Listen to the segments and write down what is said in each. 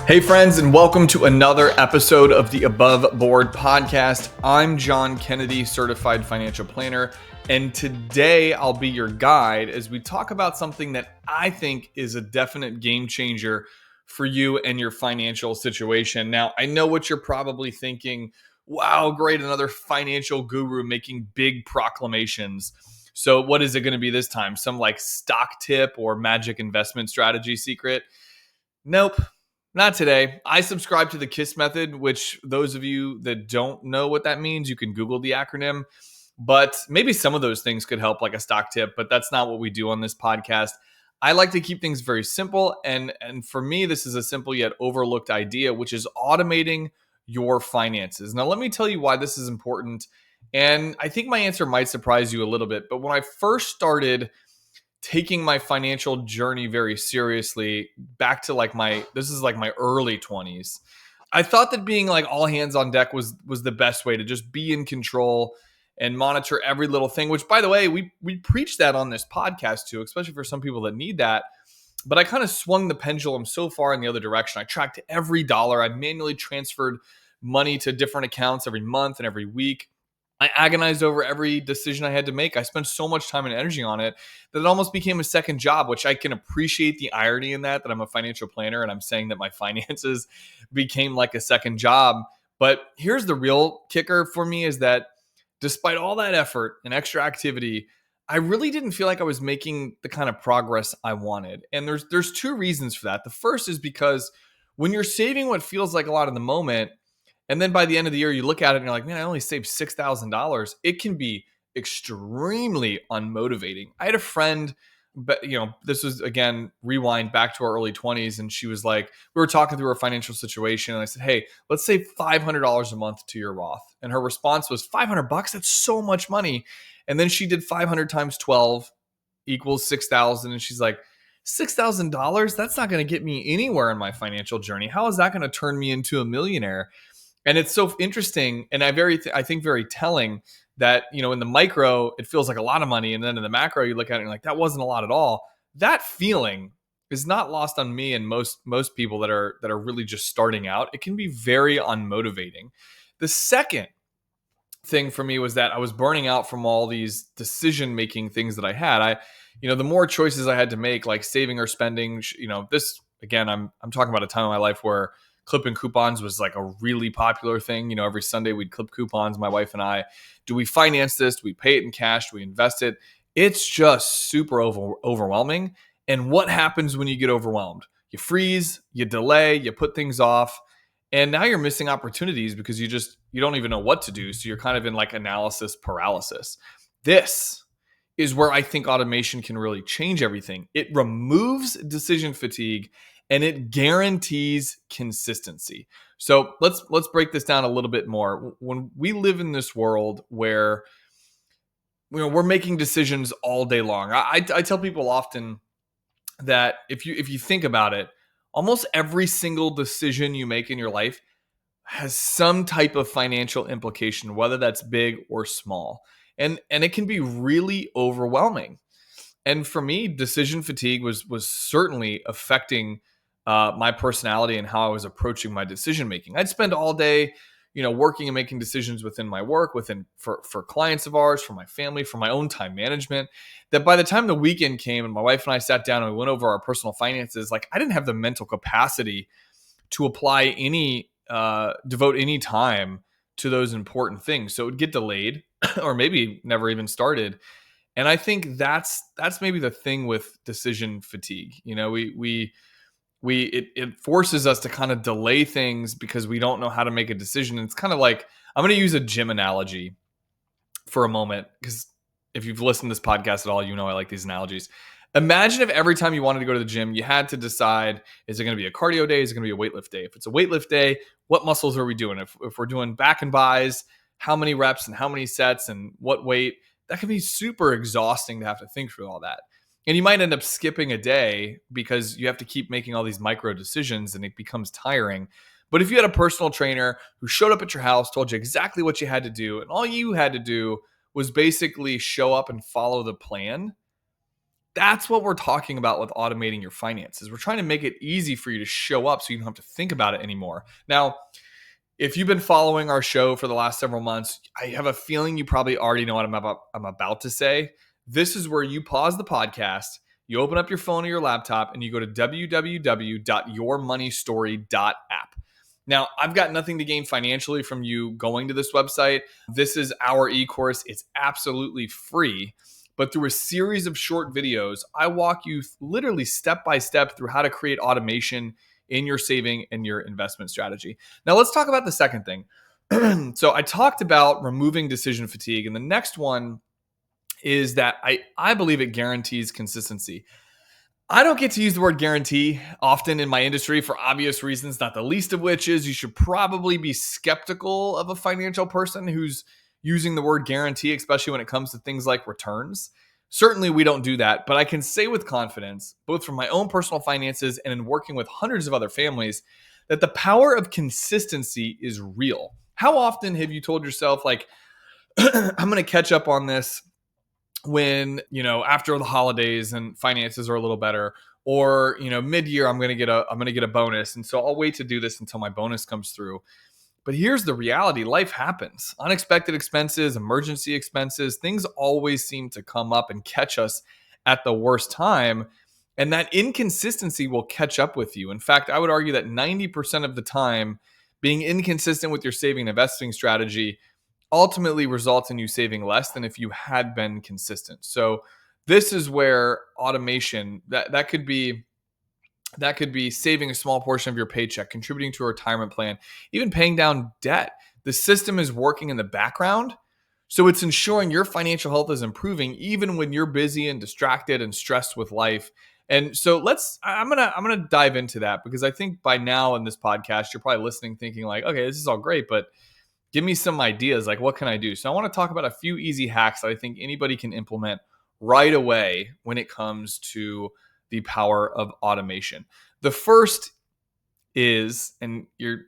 Hey friends, and welcome to another episode of the Above Board podcast. I'm John Kennedy, certified financial planner, and today I'll be your guide as we talk about something that I think is a definite game changer for you and your financial situation. Now, I know what you're probably thinking. Wow, great, another financial guru making big proclamations. So what is it going to be this time? Some like stock tip or magic investment strategy secret? Nope. Not today. I subscribe to the KISS method, which those of you that don't know what that means, you can Google the acronym. But maybe some of those things could help, like a stock tip, but that's not what we do on this podcast. I like to keep things very simple. And for me, this is a simple yet overlooked idea, which is automating your finances. Now, let me tell you why this is important. And I think my answer might surprise you a little bit. But when I first started taking my financial journey very seriously back to this is like my early 20s, I thought that being like all hands on deck was the best way to just be in control and monitor every little thing, which, by the way, we preach that on this podcast too, especially for some people that need that. But I kind of swung the pendulum so far in the other direction. I tracked every dollar. I manually transferred money to different accounts every month and every week. I agonized over every decision I had to make. I spent so much time and energy on it that it almost became a second job, which I can appreciate the irony in that I'm a financial planner and I'm saying that my finances became like a second job. But here's the real kicker for me is that despite all that effort and extra activity, I really didn't feel like I was making the kind of progress I wanted. And there's two reasons for that. The first is because when you're saving what feels like a lot in the moment, and then by the end of the year, you look at it and you're like, man, I only saved $6,000. It can be extremely unmotivating. I had a friend, but this was, again, rewind back to our early 20s. And she was like, we were talking through her financial situation. And I said, hey, let's save $500 a month to your Roth. And her response was $500. That's so much money. And then she did 500 times 12 equals 6,000. And she's like, $6,000? That's not going to get me anywhere in my financial journey. How is that going to turn me into a millionaire? And it's so interesting, and I think very telling that, in the micro, it feels like a lot of money, and then in the macro, you look at it and you're like, that wasn't a lot at all. That feeling is not lost on me and most people that are really just starting out. It can be very unmotivating. The second thing for me was that I was burning out from all these decision-making things that I had. The more choices I had to make, like saving or spending, this, again, I'm talking about a time in my life where clipping coupons was like a really popular thing. Every Sunday we'd clip coupons, my wife and I. Do we finance this? Do we pay it in cash? Do we invest it? It's just super overwhelming. And what happens when you get overwhelmed? You freeze, you delay, you put things off, and now you're missing opportunities because you don't even know what to do. So you're kind of in like analysis paralysis. This is where I think automation can really change everything. It removes decision fatigue and it guarantees consistency. So let's break this down a little bit more. When we live in this world where we're making decisions all day long, I tell people often that if you think about it, almost every single decision you make in your life has some type of financial implication, whether that's big or small, and it can be really overwhelming. And for me, decision fatigue was certainly affecting my personality and how I was approaching my decision making. I'd spend all day, working and making decisions within my work, for clients of ours, for my family, for my own time management. That by the time the weekend came and my wife and I sat down and we went over our personal finances, like I didn't have the mental capacity to apply devote any time to those important things. So it would get delayed or maybe never even started. And I think that's maybe the thing with decision fatigue. It forces us to kind of delay things because we don't know how to make a decision. It's kind of like, I'm going to use a gym analogy for a moment, because if you've listened to this podcast at all, I like these analogies. Imagine if every time you wanted to go to the gym, you had to decide, is it going to be a cardio day? Is it going to be a weightlift day? If it's a weightlift day, what muscles are we doing? If we're doing back and buys, how many reps and how many sets and what weight? That can be super exhausting to have to think through all that. And you might end up skipping a day because you have to keep making all these micro decisions and it becomes tiring. But if you had a personal trainer who showed up at your house, told you exactly what you had to do, and all you had to do was basically show up and follow the plan, That's what we're talking about with automating your finances. We're trying to make it easy for you to show up so you don't have to think about it anymore. Now, if you've been following our show for the last several months, I have a feeling you probably already know what I'm about to say. This is where you pause the podcast, you open up your phone or your laptop, and you go to www.yourmoneystory.app. Now, I've got nothing to gain financially from you going to this website. This is our e-course. It's absolutely free. But through a series of short videos, I walk you literally step by step through how to create automation in your saving and your investment strategy. Now, let's talk about the second thing. So, I talked about removing decision fatigue, and the next one is that I believe it guarantees consistency. I don't get to use the word guarantee often in my industry for obvious reasons, not the least of which is you should probably be skeptical of a financial person who's using the word guarantee, especially when it comes to things like returns. Certainly, we don't do that, but I can say with confidence, both from my own personal finances and in working with hundreds of other families, that the power of consistency is real. How often have you told yourself, like, I'm going to catch up on this when, after the holidays and finances are a little better, or, mid-year I'm going to get a bonus, and so I'll wait to do this until my bonus comes through. But here's the reality: life happens. Unexpected expenses, emergency expenses, things always seem to come up and catch us at the worst time. And that inconsistency will catch up with you. In fact, I would argue that 90% of the time, being inconsistent with your saving and investing strategy ultimately results in you saving less than if you had been consistent. So this is where automation that could be saving a small portion of your paycheck, contributing to a retirement plan, even paying down debt. The system is working in the background. So it's ensuring your financial health is improving even when you're busy and distracted and stressed with life. And so I'm going to dive into that, because I think by now in this podcast you're probably listening thinking like, okay, this is all great, but give me some ideas, like what can I do? So I want to talk about a few easy hacks that I think anybody can implement right away when it comes to the power of automation. The first is, and you're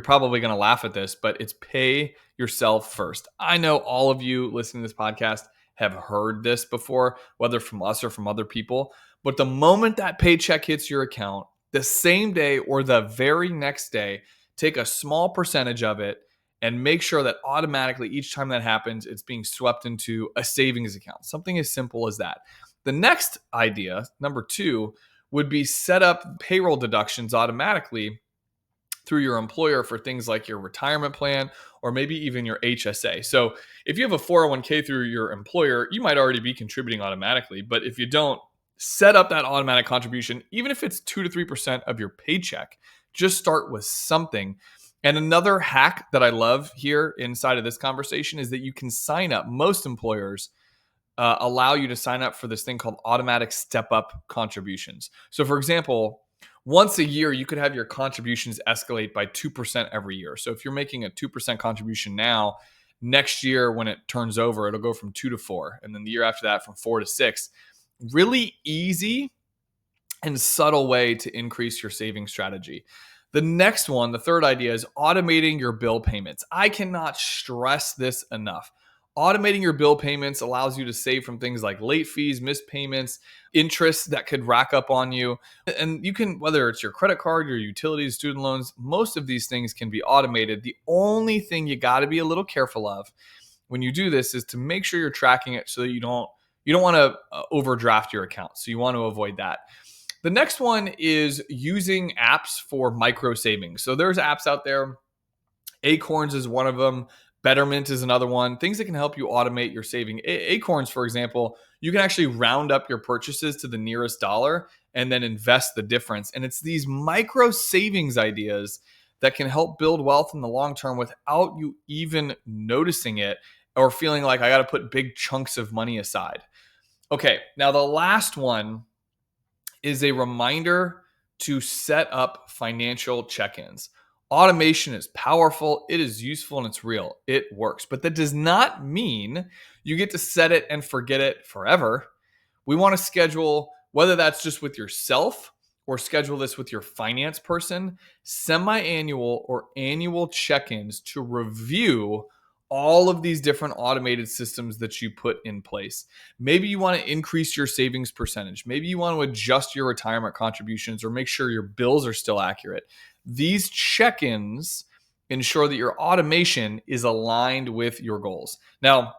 probably going to laugh at this, but it's pay yourself first. I know all of you listening to this podcast have heard this before, whether from us or from other people, but the moment that paycheck hits your account, the same day or the very next day, take a small percentage of it and make sure that automatically each time that happens, it's being swept into a savings account. Something as simple as that. The next idea, number 2, would be set up payroll deductions automatically through your employer for things like your retirement plan or maybe even your HSA. So if you have a 401k through your employer, you might already be contributing automatically. But if you don't, set up that automatic contribution, even if it's 2 to 3% of your paycheck. Just start with something. And another hack that I love here inside of this conversation is that you can sign up. Most employers allow you to sign up for this thing called automatic step-up contributions. So for example, once a year, you could have your contributions escalate by 2% every year. So if you're making a 2% contribution now, next year when it turns over, it'll go from 2 to 4. And then the year after that from 4 to 6. Really easy and subtle way to increase your saving strategy. The next one, the third idea, is automating your bill payments. I cannot stress this enough. Automating your bill payments allows you to save from things like late fees, missed payments, interest that could rack up on you. And you can, whether it's your credit card, your utilities, student loans, most of these things can be automated. The only thing you got to be a little careful of when you do this is to make sure you're tracking it so that you don't want to overdraft your account. So you want to avoid that. The next one is using apps for micro savings. So there's apps out there. Acorns is one of them. Betterment is another one. Things that can help you automate your saving. Acorns, for example, you can actually round up your purchases to the nearest dollar and then invest the difference. And it's these micro savings ideas that can help build wealth in the long term without you even noticing it or feeling like I got to put big chunks of money aside. Okay, now the last one is a reminder to set up financial check-ins. Automation is powerful, it is useful, and it's real. It works. But that does not mean you get to set it and forget it forever. We want to schedule, whether that's just with yourself or schedule this with your finance person, semi-annual or annual check-ins to review all of these different automated systems that you put in place. Maybe you want to increase your savings percentage. Maybe you want to adjust your retirement contributions or make sure your bills are still accurate. These check-ins ensure that your automation is aligned with your goals. Now,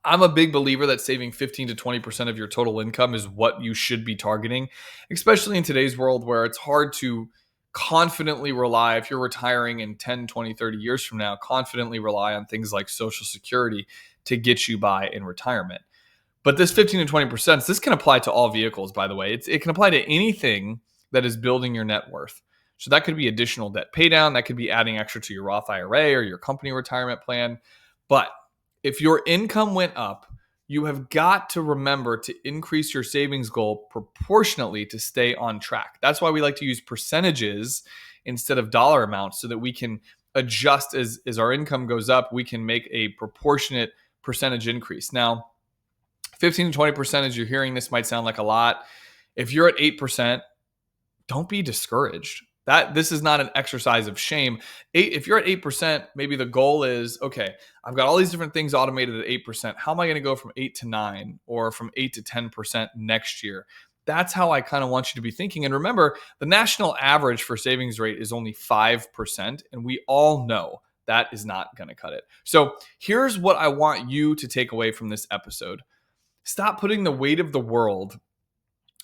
I'm a big believer that saving 15 to 20% of your total income is what you should be targeting, especially in today's world where it's hard to confidently rely, if you're retiring in 10, 20, 30 years from now, confidently rely on things like Social Security to get you by in retirement. But this 15 to 20%, this can apply to all vehicles, by the way. It can apply to anything that is building your net worth. So that could be additional debt pay down. That could be adding extra to your Roth IRA or your company retirement plan. But if your income went up, you have got to remember to increase your savings goal proportionately to stay on track. That's why we like to use percentages instead of dollar amounts so that we can adjust as our income goes up. We can make a proportionate percentage increase. Now, 15 to 20%, as you're hearing this, might sound like a lot. If you're at 8%, don't be discouraged. This is not an exercise of shame. If you're at 8%, maybe the goal is, okay, I've got all these different things automated at 8%. How am I going to go from 8 to 9 or from 8 to 10% next year? That's how I kind of want you to be thinking. And remember, the national average for savings rate is only 5%. And we all know that is not going to cut it. So here's what I want you to take away from this episode. Stop putting the weight of the world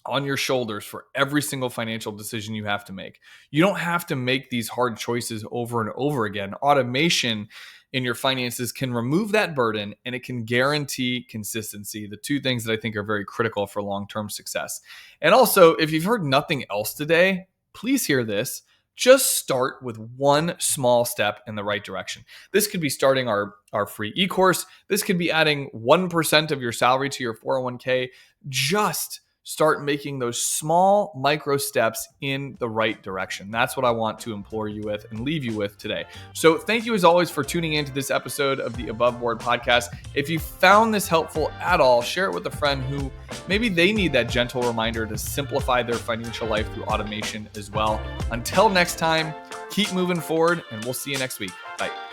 on your shoulders for every single financial decision you have to make. You don't have to make these hard choices over and over again. Automation in your finances can remove that burden and it can guarantee consistency. The two things that I think are very critical for long-term success. And also, if you've heard nothing else today, please hear this. Just start with one small step in the right direction. This could be starting our free e-course. This could be adding 1% of your salary to your 401k. Just start making those small micro steps in the right direction. That's what I want to implore you with and leave you with today. So thank you as always for tuning into this episode of the Above Board podcast. If you found this helpful at all, share it with a friend who maybe they need that gentle reminder to simplify their financial life through automation as well. Until next time, keep moving forward and we'll see you next week. Bye.